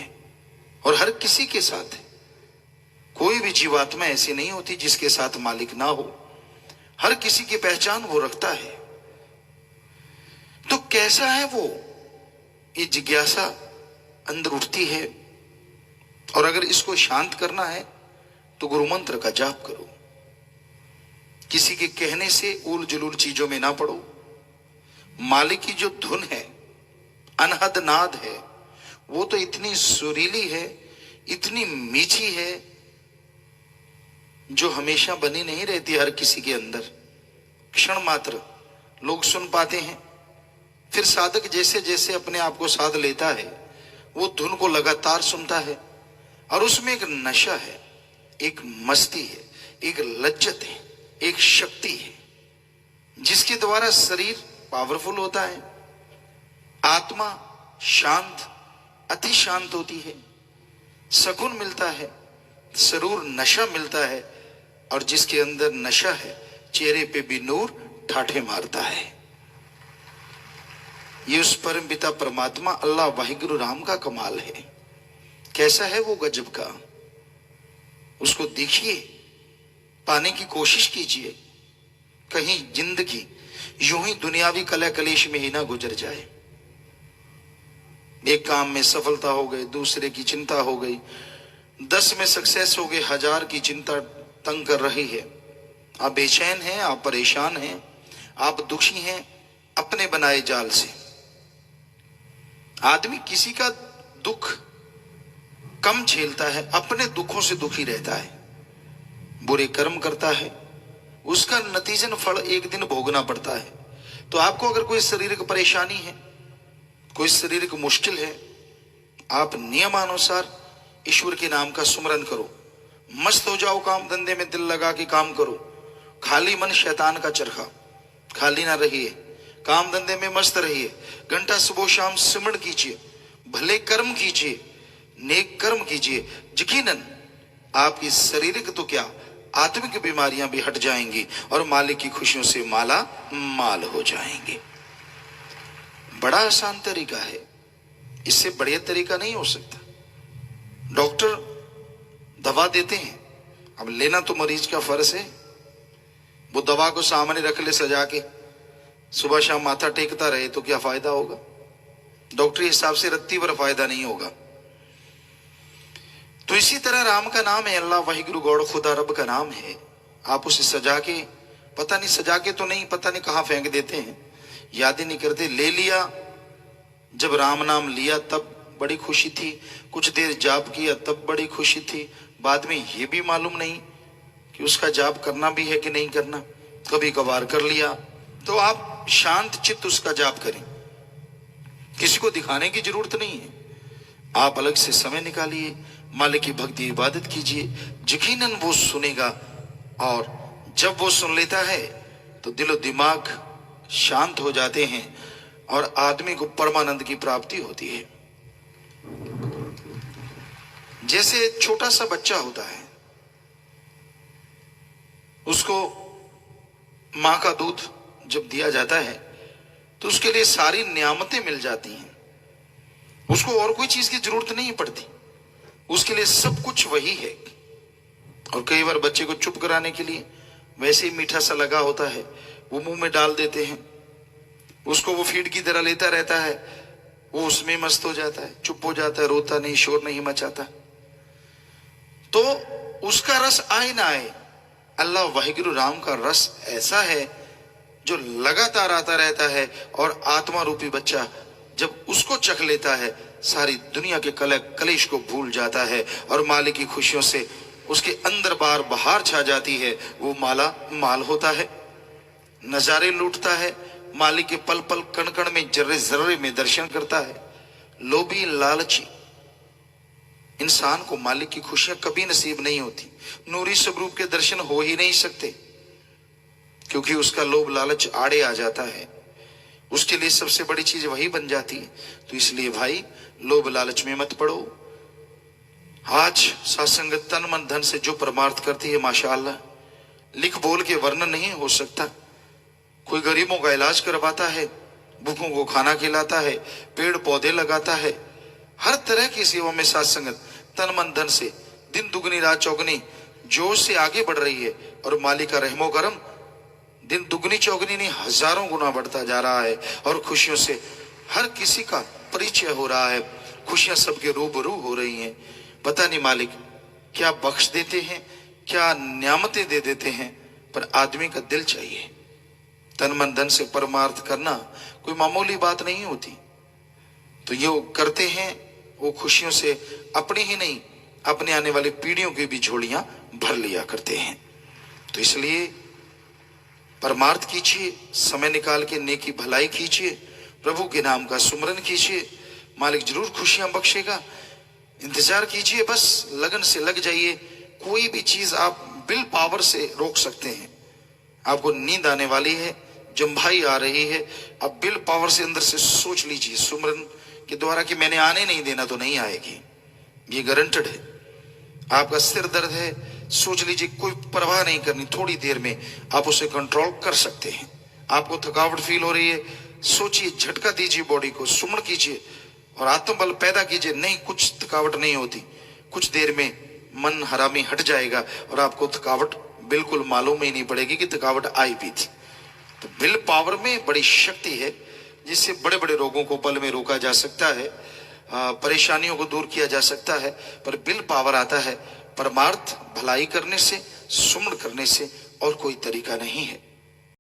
और हर किसी के साथ है। कोई भी जीवात्मा ऐसी नहीं होती जिसके साथ मालिक ना हो। हर किसी की पहचान वो रखता है। तो कैसा है वो, ये जिज्ञासा अंदर उठती है। और अगर इसको शांत करना है तो गुरु मंत्र का जाप करो, किसी के कहने से उल जुलूल चीजों में ना पड़ो। मालिक की जो धुन है, अनहद नाद है, वो तो इतनी सुरीली है, इतनी मीठी है, जो हमेशा बनी नहीं रहती हर किसी के अंदर। क्षण मात्र लोग सुन पाते हैं, फिर साधक जैसे जैसे अपने आप को साध लेता है, वो धुन को लगातार सुनता है और उसमें एक नशा है, एक मस्ती है, एक लज्जत है, एक शक्ति है, जिसके द्वारा शरीर पावरफुल होता है, आत्मा शांत, अति शांत होती है, सुकून मिलता है, जरूर नशा मिलता है। और जिसके अंदर नशा है, चेहरे पे भी नूर ठाठे मारता है। ये उस परम पिता परमात्मा अल्लाह वाहिगुरु राम का कमाल है। कैसा है वो गजब का, उसको देखिए, पाने की कोशिश कीजिए। कहीं जिंदगी यूं ही दुनियावी कला कलेश में ही ना गुजर जाए। एक काम में सफलता हो गई, दूसरे की चिंता हो गई, 10 में सक्सेस हो गए, 1000 की चिंता तंग कर रही है। आप बेचैन हैं, आप परेशान हैं, आप दुखी हैं अपने बनाए जाल से। आदमी किसी का दुख कम झेलता है, अपने दुखों से दुखी रहता है। बुरे कर्म करता है, उसका नतीजन फल एक दिन भोगना पड़ता है। तो आपको अगर कोई शारीरिक परेशानी है, कोई शारीरिक मुश्किल है, आप नियमानुसार ईश्वर के नाम का सुमरन करो, मस्त हो जाओ, काम धंधे में दिल लगा के काम करो। खाली मन शैतान का चरखा, खाली ना रहिए, काम धंधे में मस्त रहिए। घंटा सुबह शाम सिमरण कीजिए, भले कर्म कीजिए, नेक कर्म कीजिए। यकीनन आपकी शारीरिक तो क्या, आत्मिक बीमारियां भी हट जाएंगी और मालिक की खुशियों से माला माल हो जाएंगे। बड़ा आसान तरीका है, इससे बढ़िया तरीका नहीं हो सकता। डॉक्टर दवा देते हैं, अब लेना तो मरीज का फर्ज है। वो दवा को सामने रख ले सजा के, सुबह शाम माथा टेकता रहे तो क्या फायदा होगा? डॉक्टरी हिसाब से रत्ती भर फायदा नहीं होगा। तो इसी तरह राम का नाम है, अल्लाह वाहिगुरु गौड़ खुदा रब का नाम है। आप उसे सजा के, पता नहीं सजा के तो नहीं, पता नहीं कहां फेंक देते हैं, याद ही नहीं करते। ले लिया, जब राम नाम लिया तब बड़ी खुशी थी, कुछ देर जाप किया तब बड़ी खुशी थी, बाद में ये भी मालूम नहीं कि उसका जाप करना भी है कि नहीं करना, कभी कभार कर लिया। तो आप शांत चित्त उसका जाप करें, किसी को दिखाने की जरूरत नहीं है। आप अलग से समय निकालिए, मालिक की भक्ति इबादत कीजिए, यकीनन वो सुनेगा। और जब वो सुन लेता है तो दिलो दिमाग शांत हो जाते हैं और आदमी को परमानंद की प्राप्ति होती है। जैसे छोटा सा बच्चा होता है, उसको मां का दूध जब दिया जाता है तो उसके लिए सारी नियामतें मिल जाती हैं, उसको और कोई चीज की जरूरत नहीं पड़ती, उसके लिए सब कुछ वही है। और कई बार बच्चे को चुप कराने के लिए वैसे ही मीठा सा लगा होता है, वो मुंह में डाल देते हैं, उसको वो फीड की तरह लेता रहता है, वो उसमें मस्त हो जाता है, चुप हो जाता है, रोता नहीं, शोर नहीं मचाता। तो उसका रस आए ना आए, अल्लाह वाहिगुरु राम का रस ऐसा है जो लगातार आता रहता है। और आत्मा रूपी बच्चा जब उसको चख लेता है, सारी दुनिया के कलेश को भूल जाता है और मालिक की खुशियों से उसके अंदर बार बहार छा जाती है। वो माला माल होता है, नजारे लूटता है, मालिक के पल पल कण कण में, जर्रे जर्रे में दर्शन करता है। लोभी लालची इंसान को मालिक की खुशियां कभी नसीब नहीं होती, नूरी स्वरूप के दर्शन हो ही नहीं सकते, क्योंकि उसका लोभ लालच आड़े आ जाता है, उसके लिए सबसे बड़ी चीज वही बन जाती है। तो इसलिए भाई, लोभ लालच में मत पड़ो। आज सत्संग तन मन धन से जो परमार्थ करती है, माशाअल्लाह, लिख बोल के वर्णन नहीं हो सकता। कोई गरीबों का इलाज करवाता है, भूखों को खाना खिलाता है, पेड़ पौधे लगाता है, हर तरह की सेवा में सत्संगत तन मन धन से दिन दुगनी रात चौगनी जोश से आगे बढ़ रही है। और मालिक का रहमो करम दिन दुगनी चौगनी नहीं, हजारों गुना बढ़ता जा रहा है और खुशियों से हर किसी का परिचय हो रहा है। खुशियां सबके रूबरू हो रही हैं। पता नहीं मालिक क्या बख्श देते हैं, क्या न्यामतें दे देते हैं, पर आदमी का दिल चाहिए। तन मन धन से परमार्थ करना कोई मामूली बात नहीं होती। तो ये करते हैं, वो खुशियों से अपनी ही नहीं अपने आने वाली पीढ़ियों की भी झोलियां भर लिया करते हैं। तो इसलिए परमार्थ कीजिए, समय निकाल के नेकी भलाई कीजिए, प्रभु के नाम का सुमरन कीजिए, मालिक जरूर खुशियां बख्शेगा। इंतजार कीजिए, बस लगन से लग जाइए। कोई भी चीज आप विल पावर से रोक सकते हैं। आपको नींद आने वाली है, जम्भाई आ रही है, अब विल पावर से अंदर से सोच लीजिए सुमरन के द्वारा कि मैंने आने नहीं देना, तो नहीं आएगी, ये गारंटेड है। आपका सिर दर्द है, सोच लीजिए, कोई परवाह नहीं करनी, थोड़ी देर में आप उसे कंट्रोल कर सकते हैं। आपको थकावट फील हो रही है, सोचिए, झटका दीजिए बॉडी को, सुमन कीजिए और आत्मबल पैदा कीजिए। नहीं, कुछ थकावट नहीं होती, कुछ देर में मन हरामी हट जाएगा और आपको थकावट बिल्कुल मालूम ही नहीं पड़ेगी कि थकावट आई भी थी। तो विल पावर में बड़ी शक्ति है, जिससे बड़े बड़े रोगों को पल में रोका जा सकता है, परेशानियों को दूर किया जा सकता है। पर विल पावर आता है परमार्थ भलाई करने से, सुमन करने से, और कोई तरीका नहीं है।